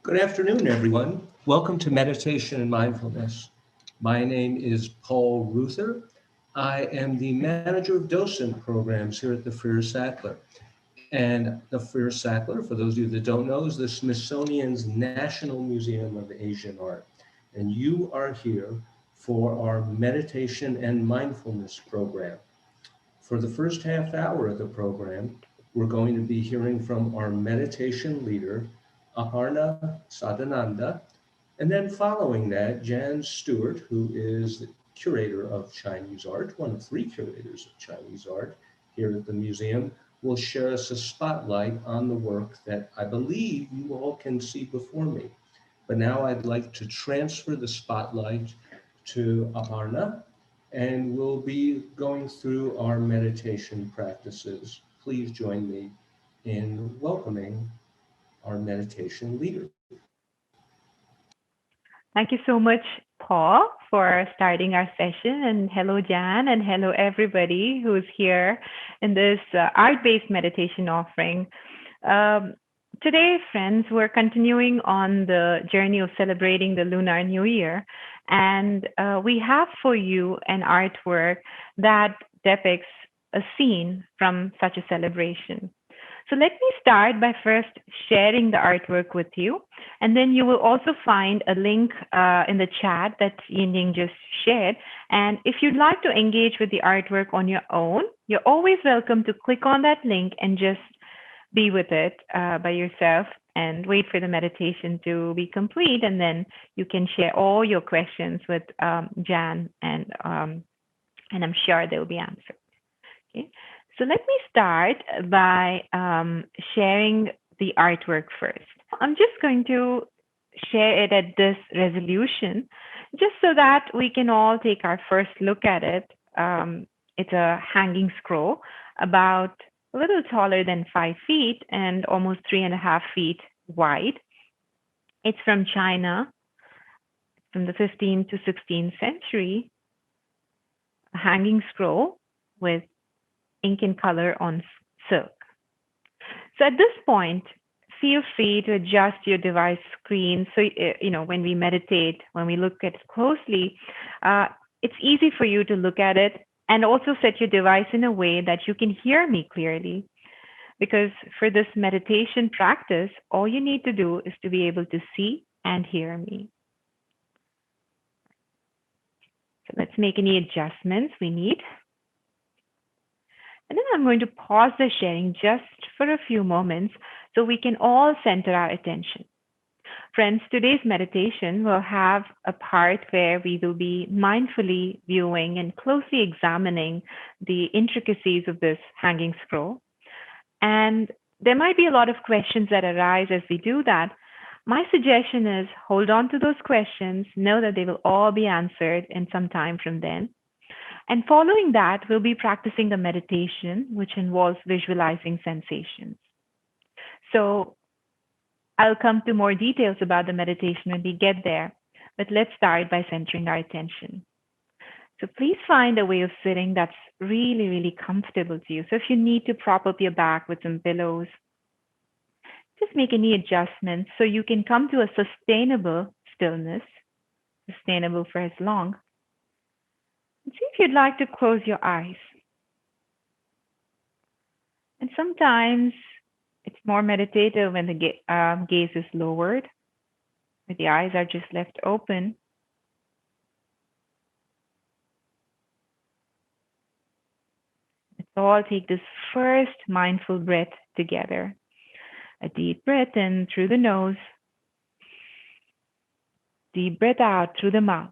Good afternoon, everyone. Welcome to Meditation and Mindfulness. My name is Paul Ruther. I am the manager of docent programs here at the Firecracker. And the Firecracker, for those of you that don't know, is the Smithsonian's National Museum of Asian Art. And you are here for our Meditation and Mindfulness program. For the first half hour of the program, we're going to be hearing from our meditation leader, Aparna Sadananda, and then following that, Jan Stewart, who is the curator of Chinese art, one of three curators of Chinese art here at the museum, will share us a spotlight on the work that I believe you all can see before me. But now I'd like to transfer the spotlight to Aparna, and we'll be going through our meditation practices. Please join me in welcoming our meditation leader. Thank you so much, Paul, for starting our session. And hello, Jan, and hello, everybody who's here in this art-based meditation offering. Today, friends, we're continuing on the journey of celebrating the Lunar New Year. And we have for you an artwork that depicts a scene from such a celebration. So let me start by first sharing the artwork with you. And then you will also find a link in the chat that Ying just shared. And if you'd like to engage with the artwork on your own, you're always welcome to click on that link and just be with it by yourself and wait for the meditation to be complete. And then you can share all your questions with Jan, and I'm sure they'll be answered. Okay. So let me start by sharing the artwork first. I'm just going to share it at this resolution, just so that we can all take our first look at it. It's a hanging scroll, about a little taller than 5 feet and almost 3.5 feet wide. It's from China, from the 15th to 16th century, a hanging scroll with ink and color on silk. So at this point, feel free to adjust your device screen. So, when we meditate, when we look at it closely, it's easy for you to look at it and also set your device in a way that you can hear me clearly. Because for this meditation practice, all you need to do is to be able to see and hear me. So let's make any adjustments we need. And then I'm going to pause the sharing just for a few moments so we can all center our attention. Friends, today's meditation will have a part where we will be mindfully viewing and closely examining the intricacies of this hanging scroll. And there might be a lot of questions that arise as we do that. My suggestion is hold on to those questions, know that they will all be answered in some time from then. And following that, we'll be practicing the meditation, which involves visualizing sensations. So I'll come to more details about the meditation when we get there, but let's start by centering our attention. So please find a way of sitting that's really, really comfortable to you. So if you need to prop up your back with some pillows, just make any adjustments so you can come to a sustainable stillness, sustainable for as long. And see if you'd like to close your eyes. And sometimes it's more meditative when the gaze is lowered, where the eyes are just left open. Let's all take this first mindful breath together. A deep breath in through the nose. Deep breath out through the mouth.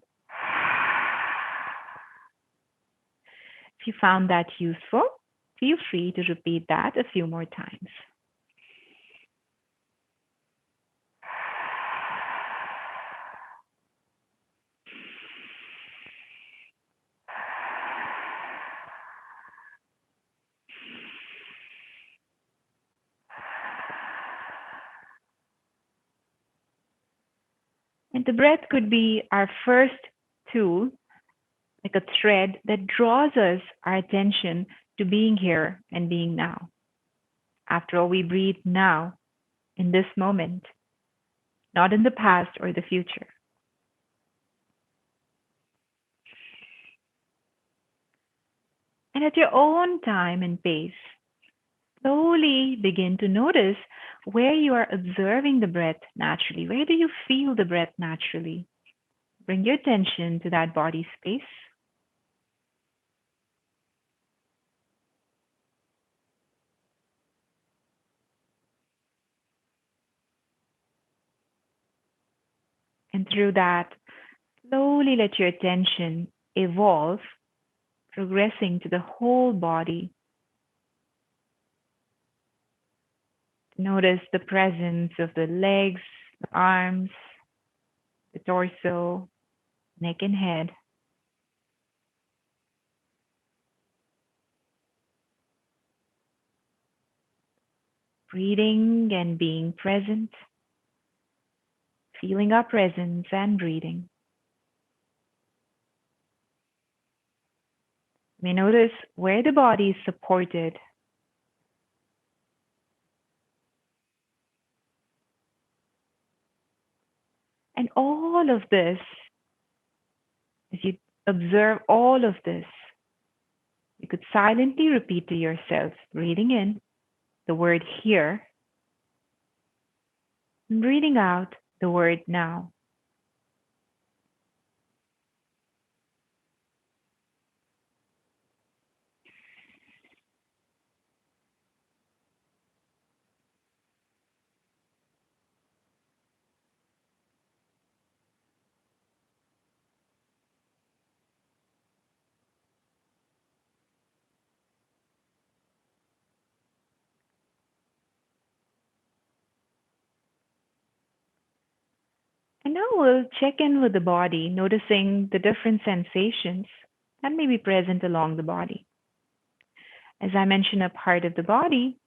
If you found that useful, feel free to repeat that a few more times. And the breath could be our first tool, like a thread that draws us our attention to being here and being now. After all, we breathe now, in this moment. not in the past or the future. And at your own time and pace, slowly begin to notice where you are observing the breath naturally. Where do you feel the breath naturally? Bring your attention to that body space. And through that, slowly let your attention evolve, progressing to the whole body. Notice the presence of the legs, the arms, the torso, neck, and head. Breathing and being present, feeling our presence and breathing. You may notice where the body is supported. And all of this, as you observe all of this, you could silently repeat to yourself, breathing in the word here, and breathing out the word now. And now we'll check in with the body, noticing the different sensations that may be present along the body. As I mention a part of the body,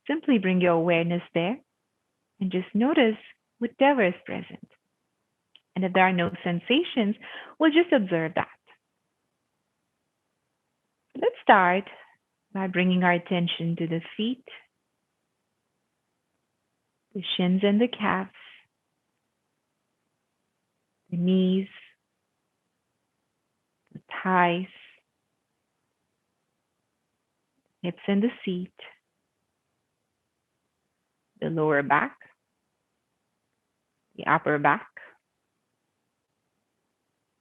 simply bring your awareness there and just notice whatever is present. And if there are no sensations, we'll just observe that. Let's start by bringing our attention to the feet, the shins and the calves, the knees, the thighs, hips and the seat, the lower back, the upper back,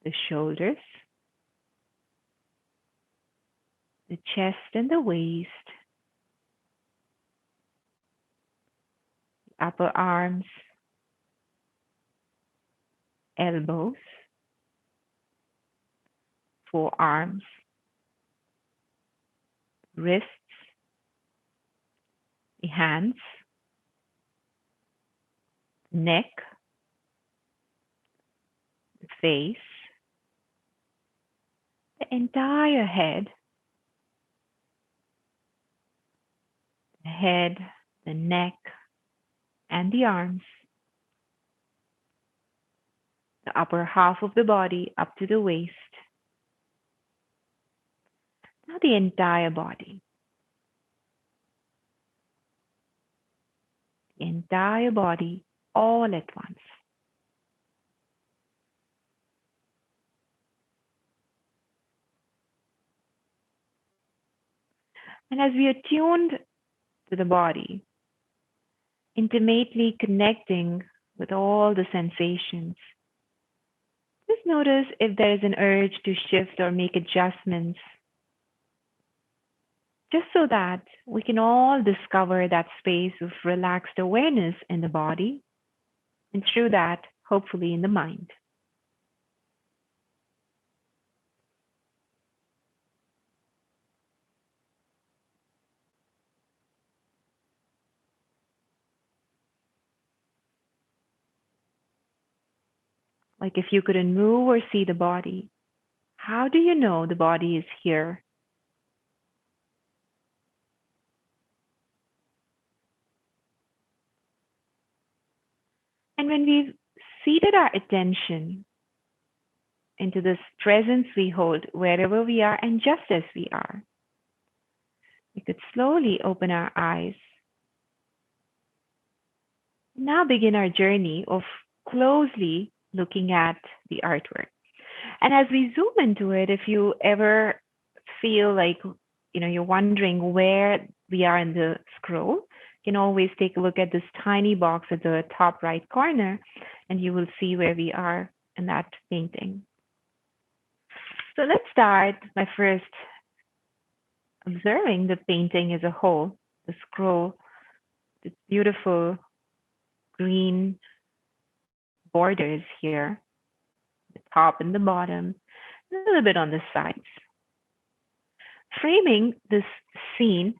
the shoulders, the chest and the waist, the upper arms, elbows, forearms, wrists, the hands, neck, the face, the entire head, the neck, and the arms, the upper half of the body up to the waist. Now the entire body. The entire body all at once. And as we are tuned to the body, intimately connecting with all the sensations, just notice if there is an urge to shift or make adjustments, just so that we can all discover that space of relaxed awareness in the body, and through that, hopefully in the mind. Like if you couldn't move or see the body, how do you know the body is here? And when we've seated our attention into this presence we hold wherever we are and just as we are, we could slowly open our eyes. Now begin our journey of closely looking at the artwork. And as we zoom into it, if you ever feel like, you're wondering where we are in the scroll, you can always take a look at this tiny box at the top right corner, and you will see where we are in that painting. So let's start by first observing the painting as a whole, the scroll, the beautiful green borders here, the top and the bottom, a little bit on the sides. Framing this scene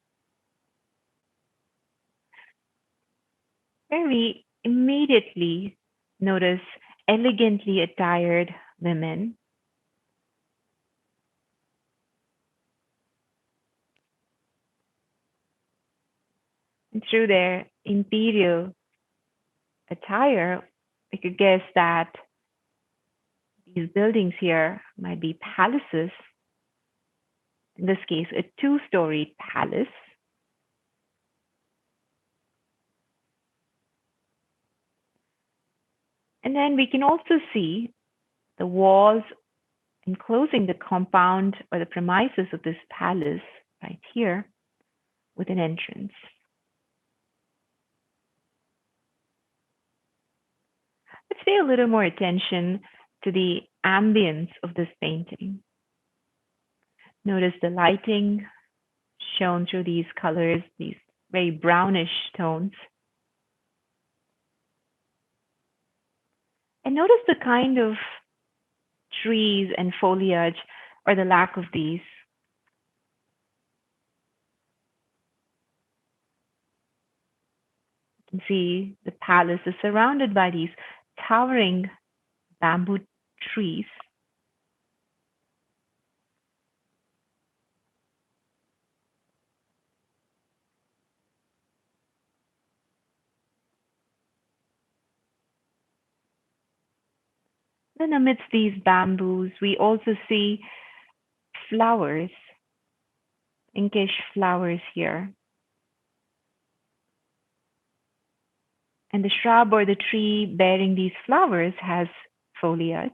where we immediately notice elegantly attired women and through their imperial attire, we could guess that these buildings here might be palaces. In this case, a two-storied palace. And then we can also see the walls enclosing the compound or the premises of this palace right here with an entrance. Let's pay a little more attention to the ambience of this painting. Notice the lighting shown through these colors, these very brownish tones. And notice the kind of trees and foliage or the lack of these. You can see the palace is surrounded by these towering bamboo trees. Then amidst these bamboos, we also see flowers, pinkish flowers here. And the shrub or the tree bearing these flowers has foliage.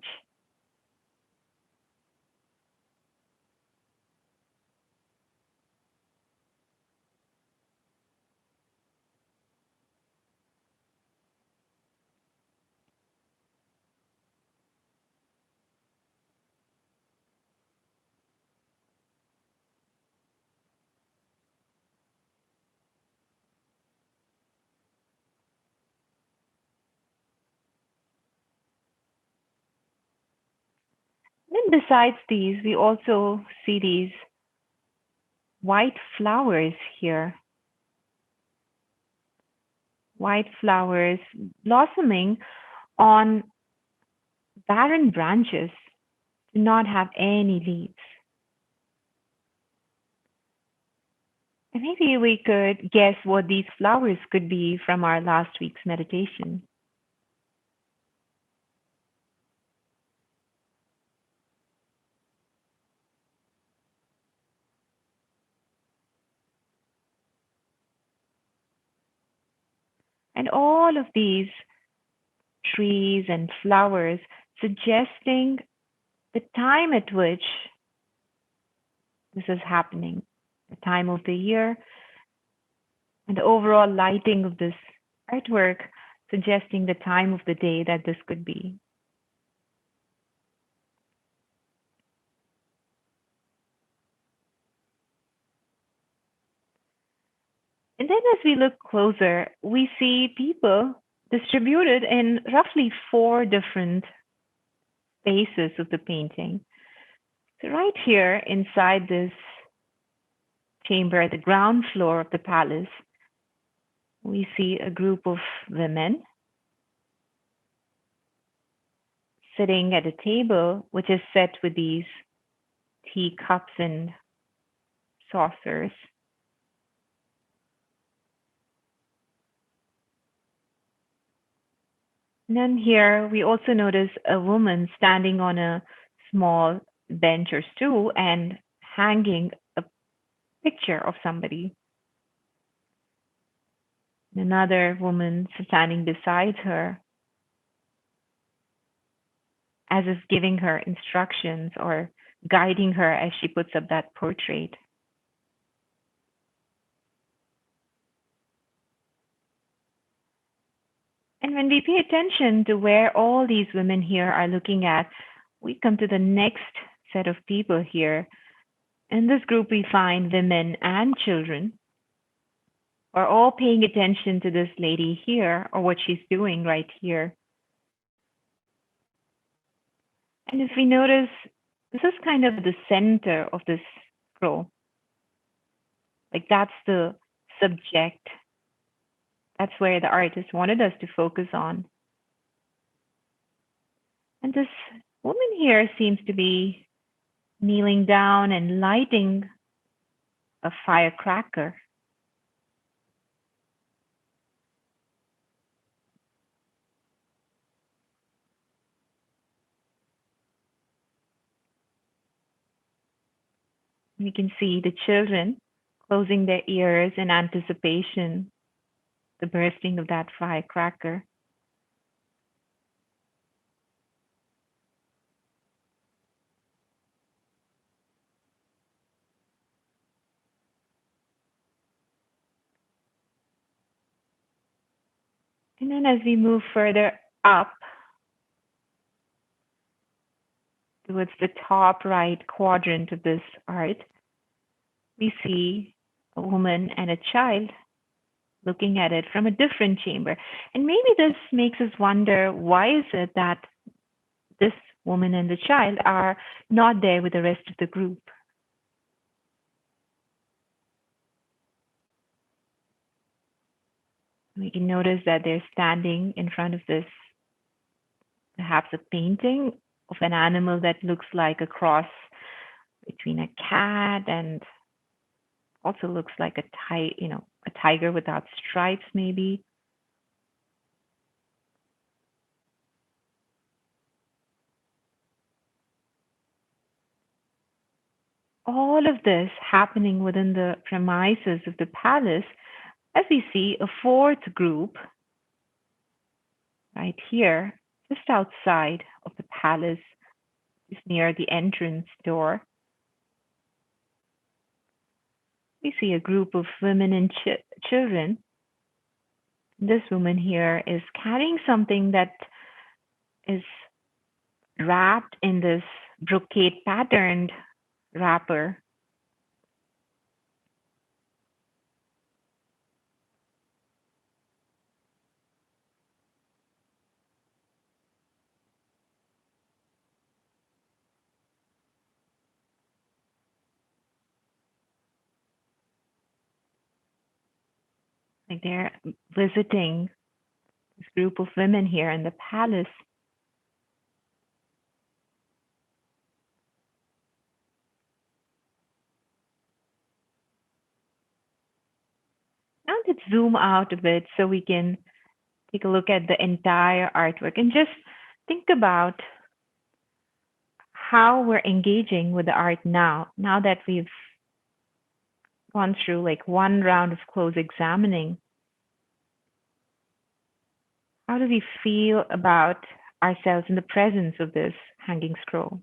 Then besides these, we also see these white flowers here. White flowers blossoming on barren branches, do not have any leaves. And maybe we could guess what these flowers could be from our last week's meditation. And all of these trees and flowers suggesting the time at which this is happening, the time of the year, and the overall lighting of this artwork suggesting the time of the day that this could be. And then as we look closer, we see people distributed in roughly 4 different spaces of the painting. So right here inside this chamber at the ground floor of the palace, we see a group of women sitting at a table which is set with these teacups and saucers. And then here we also notice a woman standing on a small bench or stool and hanging a picture of somebody. Another woman standing beside her. as if giving her instructions or guiding her as she puts up that portrait. And when we pay attention to where all these women here are looking at, we come to the next set of people here. In this group, we find women and children are all paying attention to this lady here or what she's doing right here. And if we notice, this is kind of the center of this scroll. Like that's the subject. That's where the artist wanted us to focus on. And this woman here seems to be kneeling down and lighting a firecracker. We can see the children closing their ears in anticipation, the bursting of that firecracker. And then as we move further up towards the top right quadrant of this art, we see a woman and a child looking at it from a different chamber. And maybe this makes us wonder, why is it that this woman and the child are not there with the rest of the group? We can notice that they're standing in front of this, perhaps a painting of an animal that looks like a cross between a cat and also looks like a tiger without stripes, maybe. All of this happening within the premises of the palace, as we see a fourth group right here, just outside of the palace, just near the entrance door. We see a group of women and children. This woman here is carrying something that is wrapped in this brocade patterned wrapper. Like they're visiting this group of women here in the palace. Now let's zoom out a bit so we can take a look at the entire artwork and just think about how we're engaging with the art now that we've gone through like one round of close examining. How do we feel about ourselves in the presence of this hanging scroll?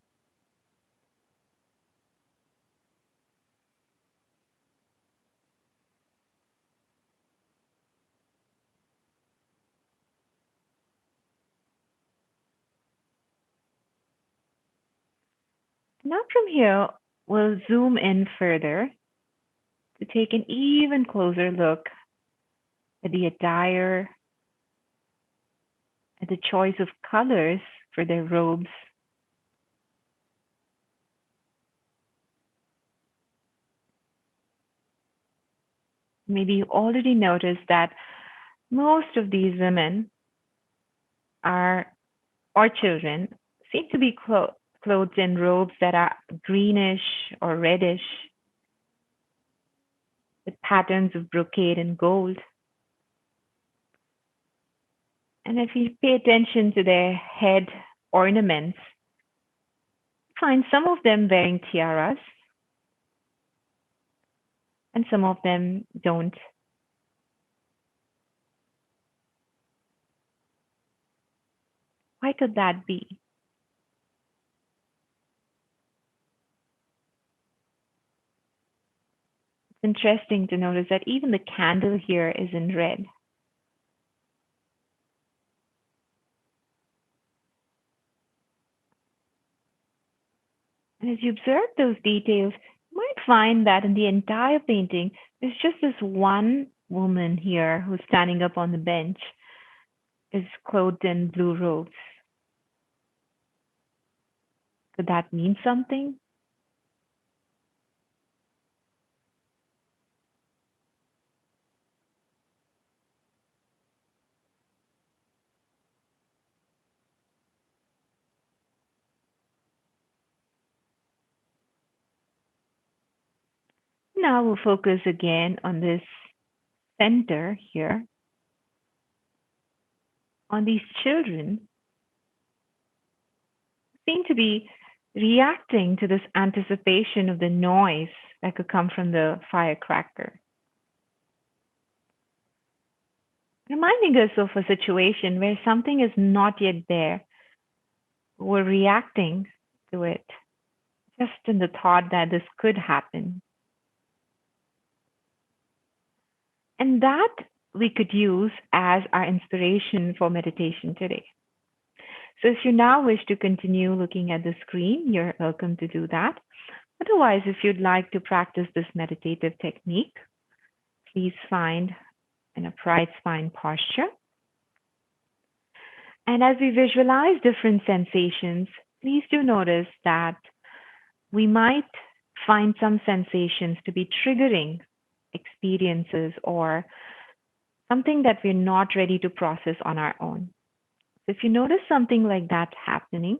Now from here, we'll zoom in further to take an even closer look at the attire, at the choice of colors for their robes. Maybe you already noticed that most of these women are, or children, seem to be clothed in robes that are greenish or reddish with patterns of brocade and gold. And if you pay attention to their head ornaments, you find some of them wearing tiaras and some of them don't. Why could that be? interesting to notice that even the candle here is in red. And as you observe those details, you might find that in the entire painting, there's just this one woman here who's standing up on the bench, is clothed in blue robes. Could that mean something? Now we'll focus again on this center here, on these children who seem to be reacting to this anticipation of the noise that could come from the firecracker. Reminding us of a situation where something is not yet there. We're reacting to it just in the thought that this could happen. And that we could use as our inspiration for meditation today. So if you now wish to continue looking at the screen, you're welcome to do that. Otherwise, if you'd like to practice this meditative technique, please find an upright spine posture. And as we visualize different sensations, please do notice that we might find some sensations to be triggering experiences or something that we're not ready to process on our own. So if you notice something like that happening,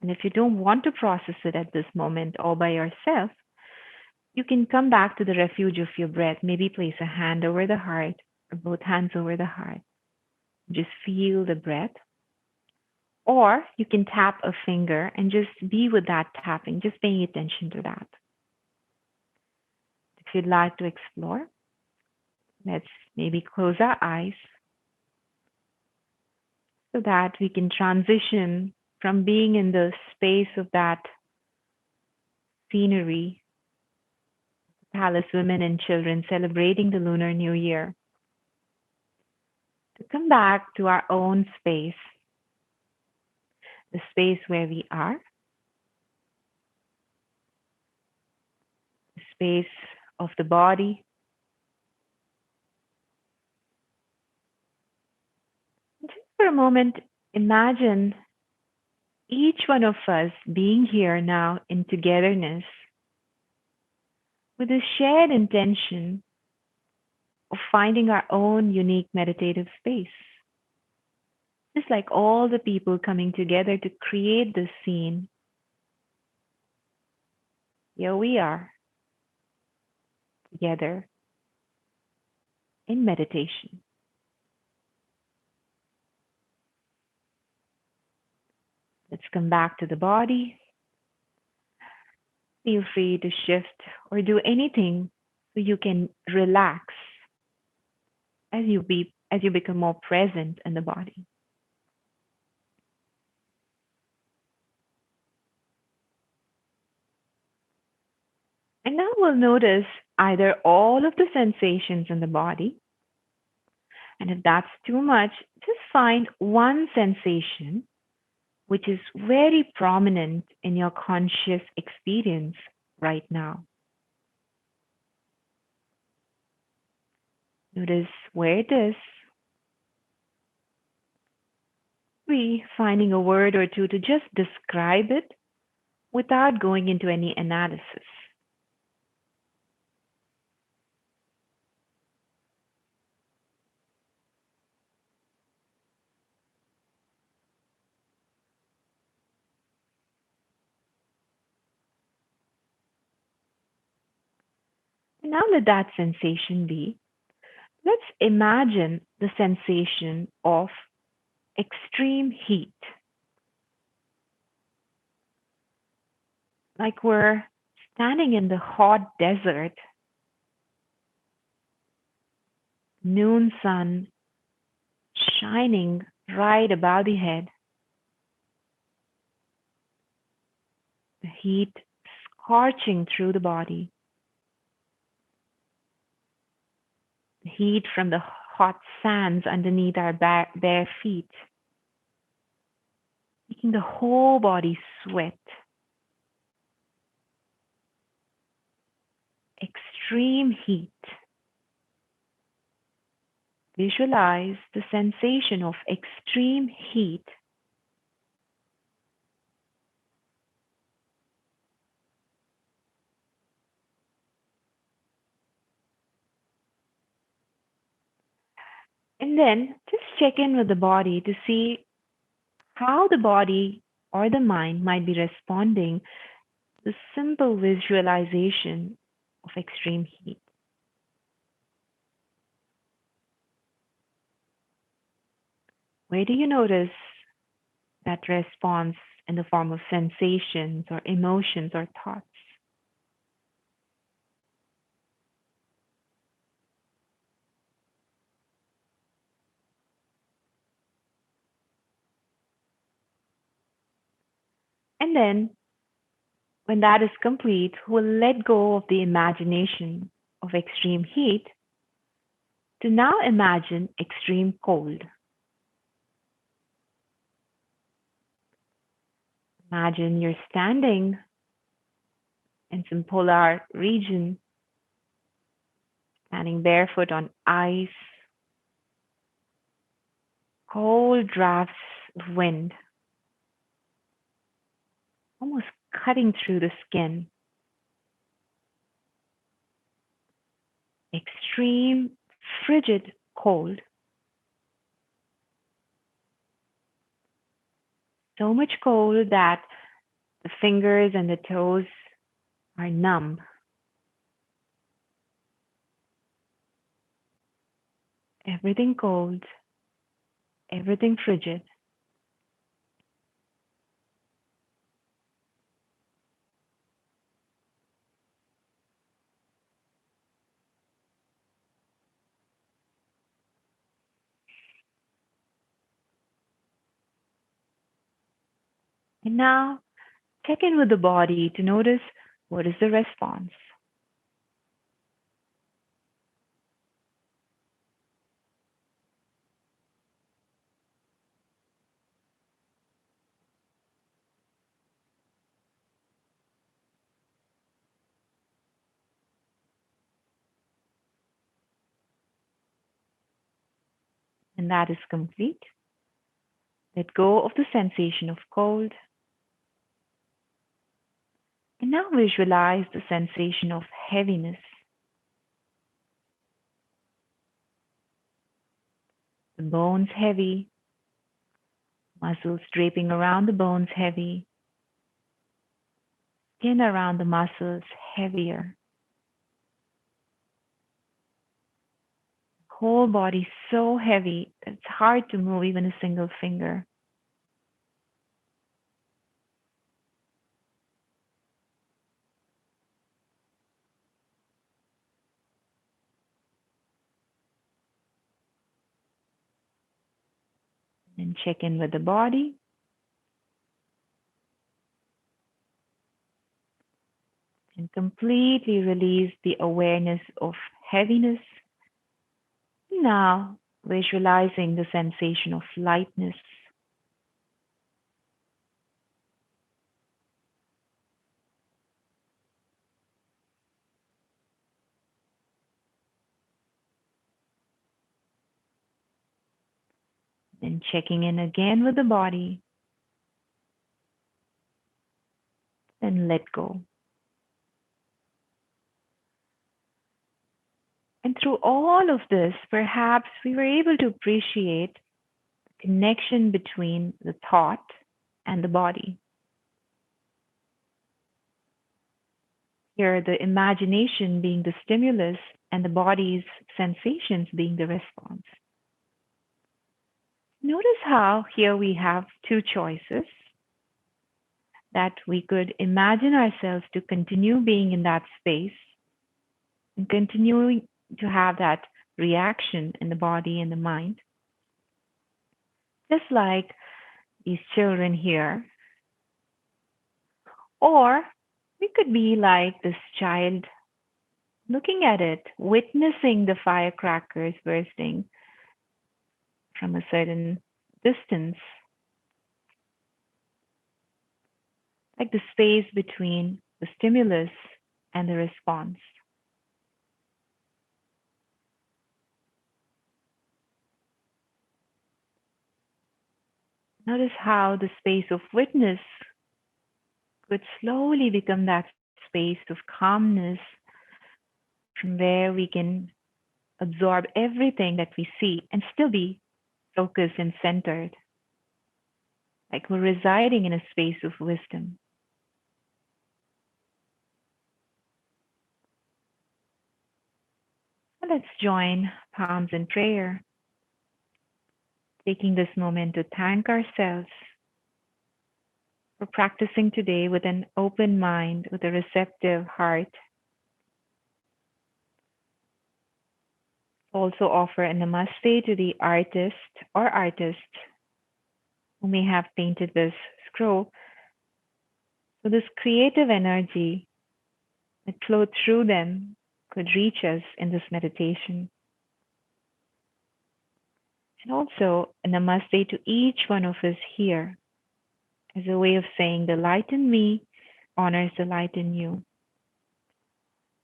and if you don't want to process it at this moment all by yourself, you can come back to the refuge of your breath. Maybe place a hand over the heart or both hands over the heart. Just feel the breath. Or you can tap a finger and just be with that tapping, just paying attention to that. If you'd like to explore, let's maybe close our eyes so that we can transition from being in the space of that scenery, palace women and children celebrating the Lunar New Year, to come back to our own space, the space where we are, the space of the body. Just for a moment, imagine each one of us being here now in togetherness with a shared intention of finding our own unique meditative space. Just like all the people coming together to create this scene, here we are together in meditation. Let's come back to the body. Feel free to shift or do anything so you can relax as you become more present in the body. And now we'll notice either all of the sensations in the body, and if that's too much, just find one sensation which is very prominent in your conscious experience right now. Notice where it is. Be finding a word or two to just describe it without going into any analysis. Now let that sensation be. Let's imagine the sensation of extreme heat. Like we're standing in the hot desert, noon sun shining right above the head, the heat scorching through the body. the heat from the hot sands underneath our bare feet, making the whole body sweat. Extreme heat. Visualize the sensation of extreme heat. And then just check in with the body to see how the body or the mind might be responding to the simple visualization of extreme heat. Where do you notice that response in the form of sensations or emotions or thoughts? And then, when that is complete, we'll let go of the imagination of extreme heat to now imagine extreme cold. Imagine you're standing in some polar region, standing barefoot on ice, cold drafts of wind, almost cutting through the skin. Extreme, frigid cold. So much cold that the fingers and the toes are numb. Everything cold, everything frigid. And now check in with the body to notice what is the response. And that is complete. Let go of the sensation of cold. And now visualize the sensation of heaviness. The bones heavy, muscles draping around the bones heavy, skin around the muscles heavier. Whole body so heavy that it's hard to move even a single finger. And check in with the body. And completely release the awareness of heaviness. Now, visualizing the sensation of lightness. Then checking in again with the body. Then let go. And through all of this, perhaps we were able to appreciate the connection between the thought and the body. Here, the imagination being the stimulus and the body's sensations being the response. Notice how here we have two choices that we could imagine ourselves to continue being in that space and continuing to have that reaction in the body and the mind. Just like these children here. Or we could be like this child looking at it, witnessing the firecrackers bursting from a certain distance, like the space between the stimulus and the response. Notice how the space of witness could slowly become that space of calmness from where we can absorb everything that we see and still be focused and centered, like we're residing in a space of wisdom. So let's join palms in prayer, taking this moment to thank ourselves for practicing today with an open mind, with a receptive heart. Also offer a namaste to the artist or artists who may have painted this scroll. So this creative energy that flowed through them could reach us in this meditation. And also a namaste to each one of us here as a way of saying the light in me honors the light in you.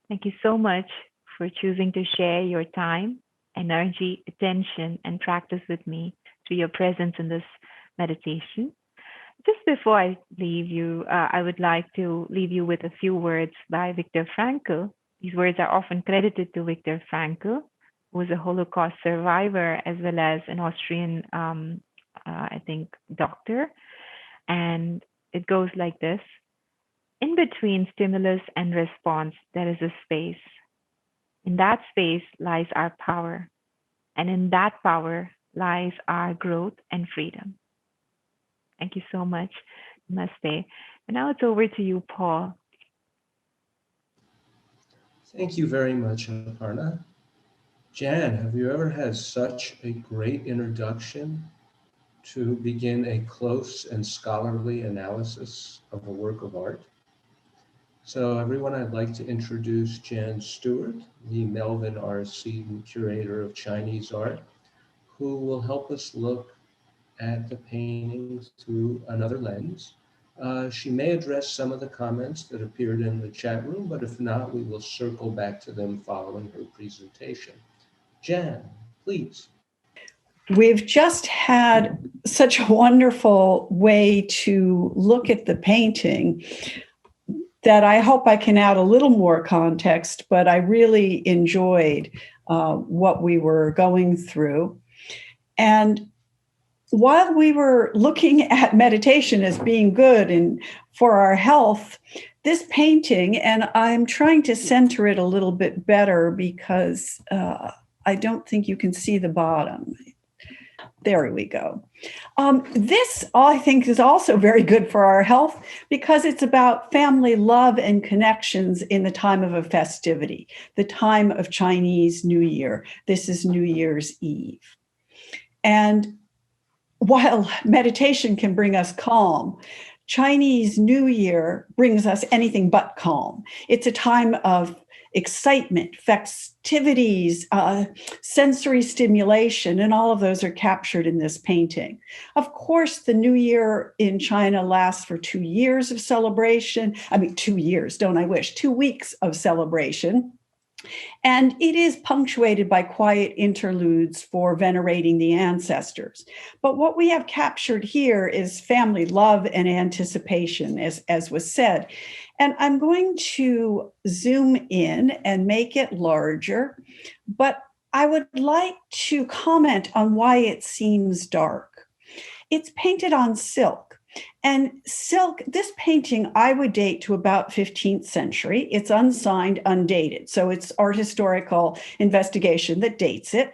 Thank you so much for choosing to share your time, energy, attention, and practice with me through your presence in this meditation. Just before I leave you, I would like to leave you with a few words by Viktor Frankl. These words are often credited to Viktor Frankl, who was a Holocaust survivor as well as an Austrian, I think, doctor. And it goes like this. In between stimulus and response, there is a space. In that space lies our power. And in that power lies our growth and freedom. Thank you so much. Namaste. And now it's over to you, Paul. Thank you very much, Aparna. Jan, have you ever had such a great introduction to begin a close and scholarly analysis of a work of art? So everyone, I'd like to introduce Jan Stewart, the Melvin R. Seton Curator of Chinese Art, who will help us look at the paintings through another lens. She may address some of the comments that appeared in the chat room, but if not, we will circle back to them following her presentation. Jan, please. We've just had such a wonderful way to look at the painting that I hope I can add a little more context, but I really enjoyed what we were going through. And while we were looking at meditation as being good and for our health, this painting, and I'm trying to center it a little bit better because I don't think you can see the bottom. There we go. This, I think, is also very good for our health because it's about family love and connections in the time of a festivity, the time of Chinese New Year. This is New Year's Eve. And while meditation can bring us calm, Chinese New Year brings us anything but calm. It's a time of excitement, festivities, sensory stimulation, and all of those are captured in this painting. Of course, the New Year in China lasts for 2 years of celebration. 2 years, don't I wish, 2 weeks of celebration. And it is punctuated by quiet interludes for venerating the ancestors. But what we have captured here is family love and anticipation, as was said. And I'm going to zoom in and make it larger, but I would like to comment on why it seems dark. It's painted on silk. And silk, this painting I would date to about 15th century. It's unsigned, undated. So it's art historical investigation that dates it.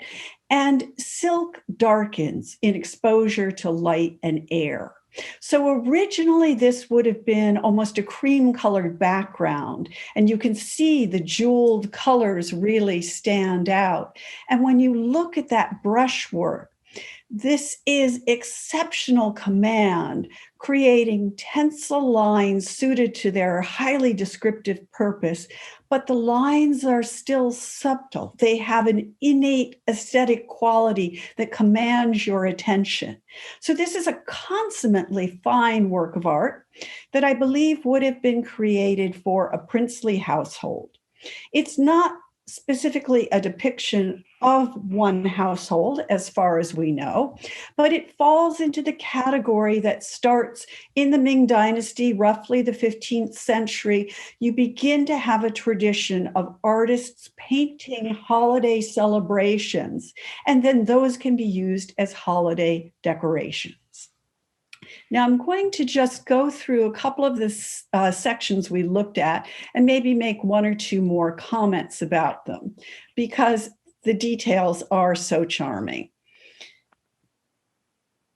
And silk darkens in exposure to light and air. So originally this would have been almost a cream colored background. And you can see the jeweled colors really stand out. And when you look at that brushwork, This is exceptional command, creating tensile lines suited to their highly descriptive purpose, but the lines are still subtle. They have an innate aesthetic quality that commands your attention. So this is a consummately fine work of art that I believe would have been created for a princely household. It's not specifically a depiction of one household, as far as we know, but it falls into the category that starts in the Ming Dynasty, roughly the 15th century. You begin to have a tradition of artists painting holiday celebrations, and then those can be used as holiday decorations. Now, I'm going to just go through a couple of the sections we looked at and maybe make one or two more comments about them because the details are so charming.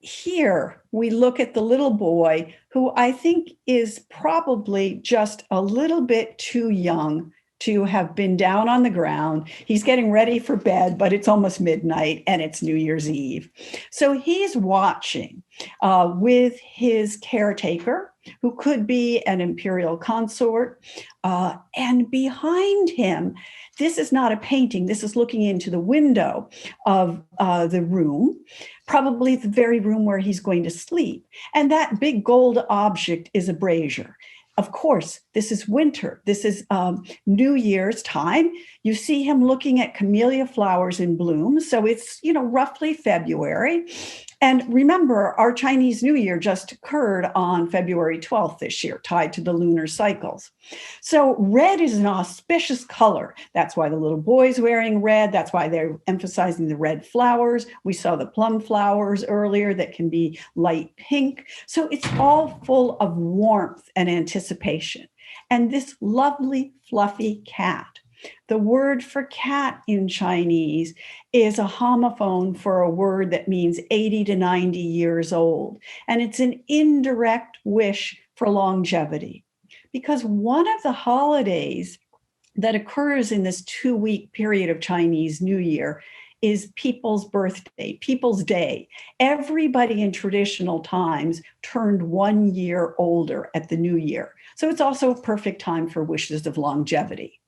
Here, we look at the little boy who I think is probably just a little bit too young to have been down on the ground. He's getting ready for bed, but it's almost midnight and it's New Year's Eve. So he's watching with his caretaker, who could be an imperial consort. And behind him, this is not a painting. This is looking into the window of the room, probably the very room where he's going to sleep. And that big gold object is a brazier. Of course, this is winter. This is New Year's time. You see him looking at camellia flowers in bloom. So it's, roughly February. And remember, our Chinese New Year just occurred on February 12th this year, tied to the lunar cycles. So red is an auspicious color. That's why the little boy's wearing red. That's why they're emphasizing the red flowers. We saw the plum flowers earlier that can be light pink. So it's all full of warmth and anticipation. And this lovely, fluffy cat. The word for cat in Chinese is a homophone for a word that means 80 to 90 years old. And it's an indirect wish for longevity. Because one of the holidays that occurs in this 2-week period of Chinese New Year is People's Birthday, People's Day. Everybody in traditional times turned 1 year older at the New Year. So it's also a perfect time for wishes of longevity.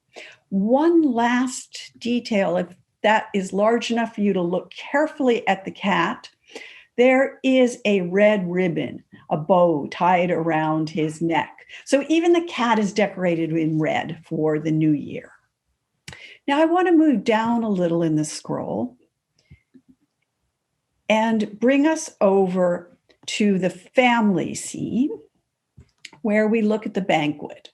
One last detail, if that is large enough for you to look carefully at the cat, there is a red ribbon, a bow tied around his neck. So even the cat is decorated in red for the new year. Now I want to move down a little in the scroll and bring us over to the family scene where we look at the banquet.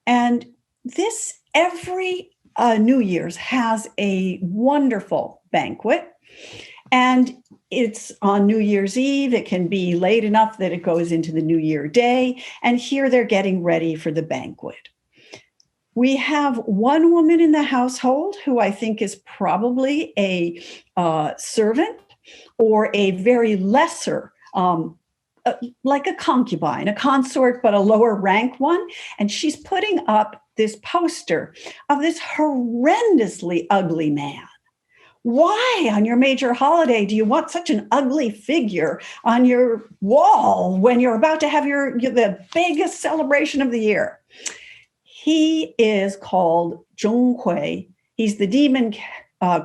And this, every New Year's has a wonderful banquet. And it's on New Year's Eve. It can be late enough that it goes into the New Year day. And here they're getting ready for the banquet. We have one woman in the household who I think is probably a servant or a very lesser, like a concubine, a consort, but a lower rank one. And she's putting up this poster of this horrendously ugly man. Why on your major holiday do you want such an ugly figure on your wall when you're about to have the biggest celebration of the year? He is called Zhonghui. He's the demon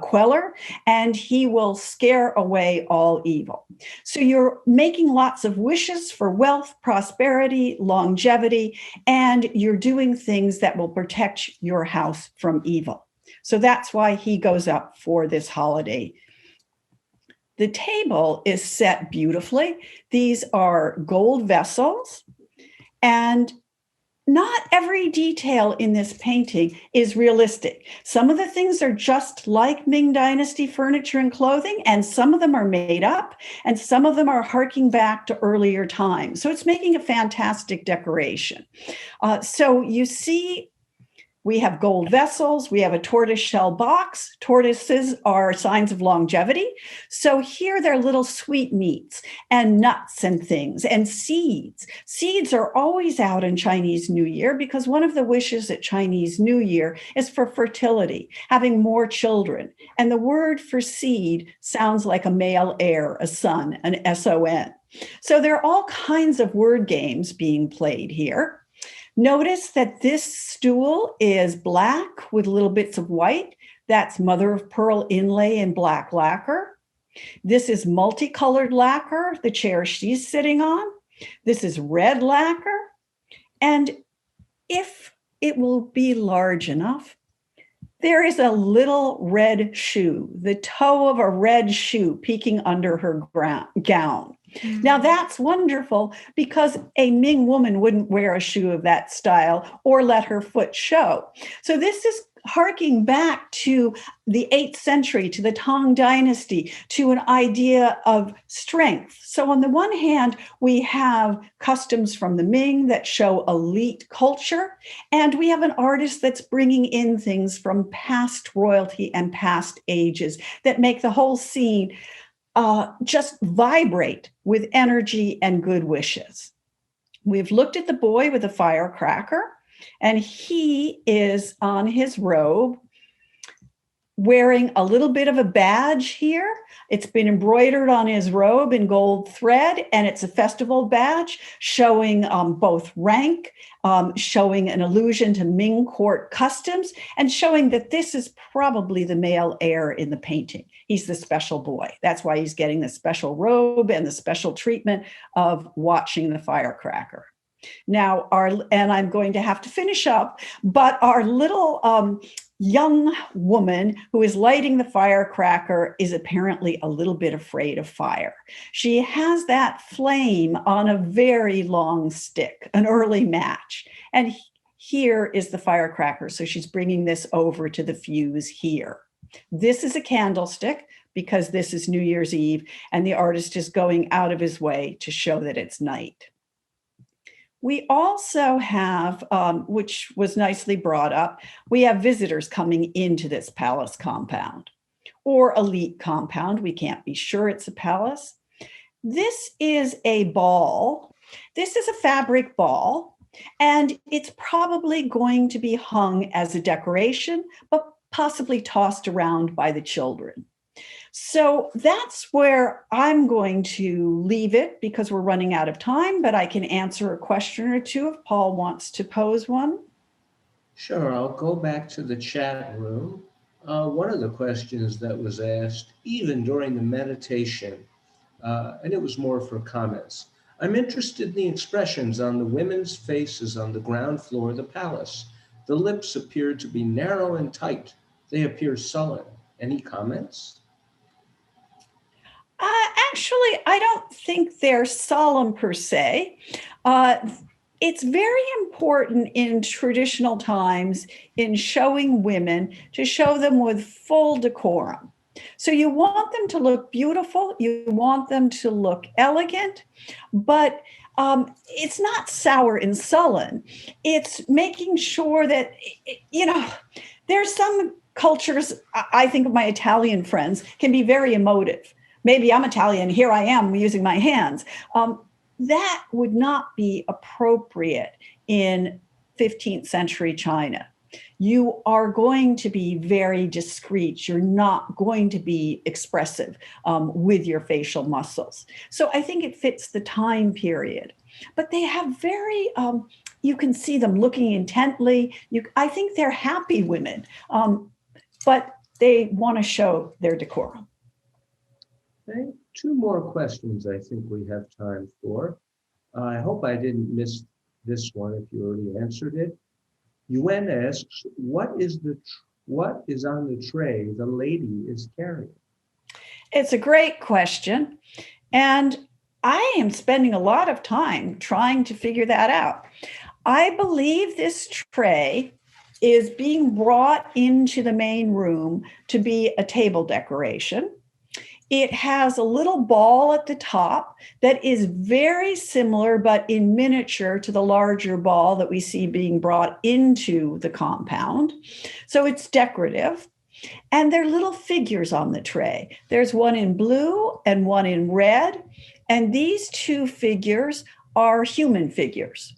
queller, and he will scare away all evil. So you're making lots of wishes for wealth, prosperity, longevity, and you're doing things that will protect your house from evil. So that's why he goes up for this holiday. The table is set beautifully. These are gold vessels, and not every detail in this painting is realistic. Some of the things are just like Ming Dynasty furniture and clothing, and some of them are made up, and some of them are harking back to earlier times. So it's making a fantastic decoration. So you see We have gold vessels. We have a tortoise shell box. Tortoises are signs of longevity. So here they're little sweetmeats and nuts and things and seeds. Seeds are always out in Chinese New Year because one of the wishes at Chinese New Year is for fertility, having more children. And the word for seed sounds like a male heir, a son, an son. So there are all kinds of word games being played here. Notice that this stool is black with little bits of white. That's mother of pearl inlay in black lacquer. This is multicolored lacquer, the chair she's sitting on. This is red lacquer. And if it will be large enough, there is a little red shoe, the toe of a red shoe peeking under her gown. Now that's wonderful because a Ming woman wouldn't wear a shoe of that style or let her foot show. So this is harking back to the 8th century, to the Tang Dynasty, to an idea of strength. So on the one hand, we have customs from the Ming that show elite culture, and we have an artist that's bringing in things from past royalty and past ages that make the whole scene just vibrate with energy and good wishes. We've looked at the boy with the firecracker, and he is on his robe wearing a little bit of a badge here. It's been embroidered on his robe in gold thread, and it's a festival badge showing both rank, showing an allusion to Ming court customs, and showing that this is probably the male heir in the painting. He's the special boy. That's why he's getting the special robe and the special treatment of watching the firecracker. Now, and I'm going to have to finish up, but our little young woman who is lighting the firecracker is apparently a little bit afraid of fire. She has that flame on a very long stick, an early match. And here is the firecracker. So she's bringing this over to the fuse here. This is a candlestick because this is New Year's Eve, and the artist is going out of his way to show that it's night. We also have, which was nicely brought up, we have visitors coming into this palace compound or elite compound. We can't be sure it's a palace. This is a ball. This is a fabric ball, and it's probably going to be hung as a decoration, but possibly tossed around by the children. So that's where I'm going to leave it because we're running out of time, but I can answer a question or two if Paul wants to pose one. Sure, I'll go back to the chat room. One of the questions that was asked, even during the meditation, and it was more for comments. I'm interested in the expressions on the women's faces on the ground floor of the palace. The lips appear to be narrow and tight. They appear sullen. Any comments? Actually, I don't think they're solemn per se. It's very important in traditional times in showing women to show them with full decorum. So you want them to look beautiful, you want them to look elegant, but it's not sour and sullen. It's making sure that, there's some cultures, I think of my Italian friends, can be very emotive. Maybe I'm Italian, here I am using my hands. That would not be appropriate in 15th century China. You are going to be very discreet. You're not going to be expressive with your facial muscles. So I think it fits the time period. But they have very, you can see them looking intently. I think they're happy women, but they want to show their decorum. Okay, 2 more questions I think we have time for. I hope I didn't miss this one if you already answered it. Yuen asks, what is on the tray the lady is carrying? It's a great question. And I am spending a lot of time trying to figure that out. I believe this tray is being brought into the main room to be a table decoration. It has a little ball at the top that is very similar, but in miniature, to the larger ball that we see being brought into the compound. So it's decorative. And there are little figures on the tray. There's one in blue and one in red. And these two figures are human figures.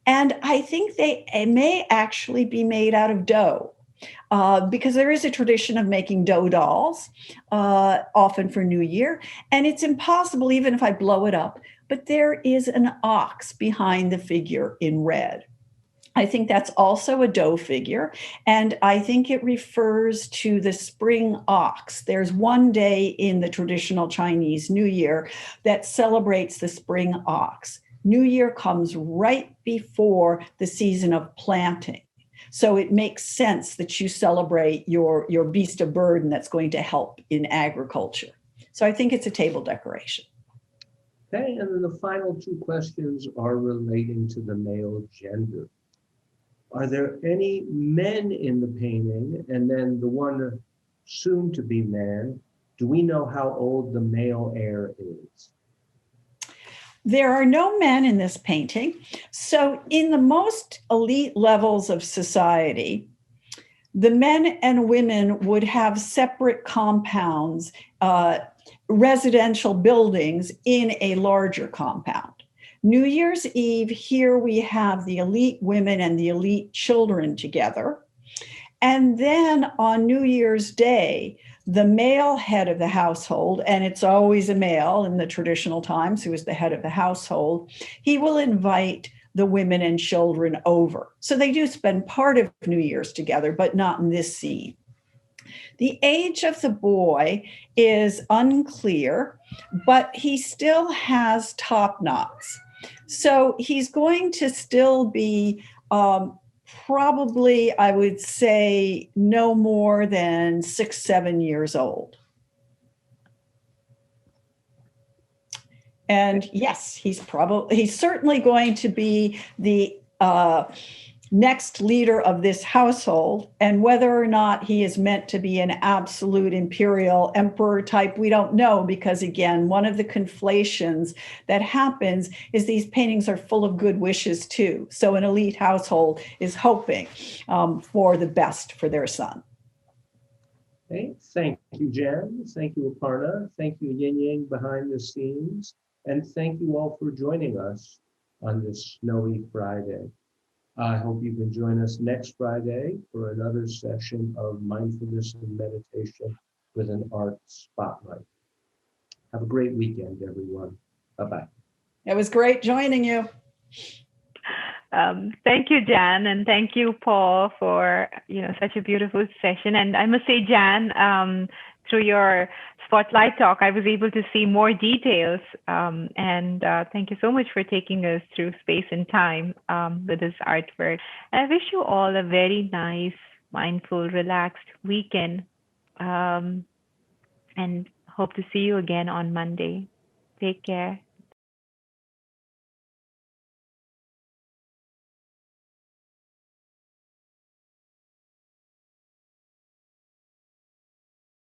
And I think they may actually be made out of dough. Because there is a tradition of making dough dolls, often for New Year. And it's impossible, even if I blow it up, but there is an ox behind the figure in red. I think that's also a dough figure. And I think it refers to the spring ox. There's one day in the traditional Chinese New Year that celebrates the spring ox. New Year comes right before the season of planting. So it makes sense that you celebrate your beast of burden that's going to help in agriculture. So I think it's a table decoration. Okay, and then the final two questions are relating to the male gender. Are there any men in the painting? And then the one soon to be man, do we know how old the male heir is? There are no men in this painting. So in the most elite levels of society, the men and women would have separate compounds, residential buildings in a larger compound. New Year's Eve, here we have the elite women and the elite children together. And then on New Year's Day, the male head of the household, and it's always a male in the traditional times who is the head of the household, he will invite the women and children over. So they do spend part of New Year's together, but not in this scene. The age of the boy is unclear, but he still has top knots. So he's going to still be probably, I would say, no more than 6, 7 years old. And yes, he's certainly going to be the next leader of this household. And whether or not he is meant to be an absolute imperial emperor type, we don't know, because again, one of the conflations that happens is these paintings are full of good wishes too. So an elite household is hoping for the best for their son. Okay, thank you, Jen. Thank you, Aparna. Thank you, Yin Yang behind the scenes. And thank you all for joining us on this snowy Friday. I hope you can join us next Friday for another session of mindfulness and meditation with an art spotlight. Have a great weekend, everyone. Bye-bye. It was great joining you. Thank you, Jan, and thank you, Paul, for such a beautiful session. And I must say, Jan, through your spotlight talk, I was able to see more details. And thank you so much for taking us through space and time with this artwork. And I wish you all a very nice, mindful, relaxed weekend. And hope to see you again on Monday. Take care.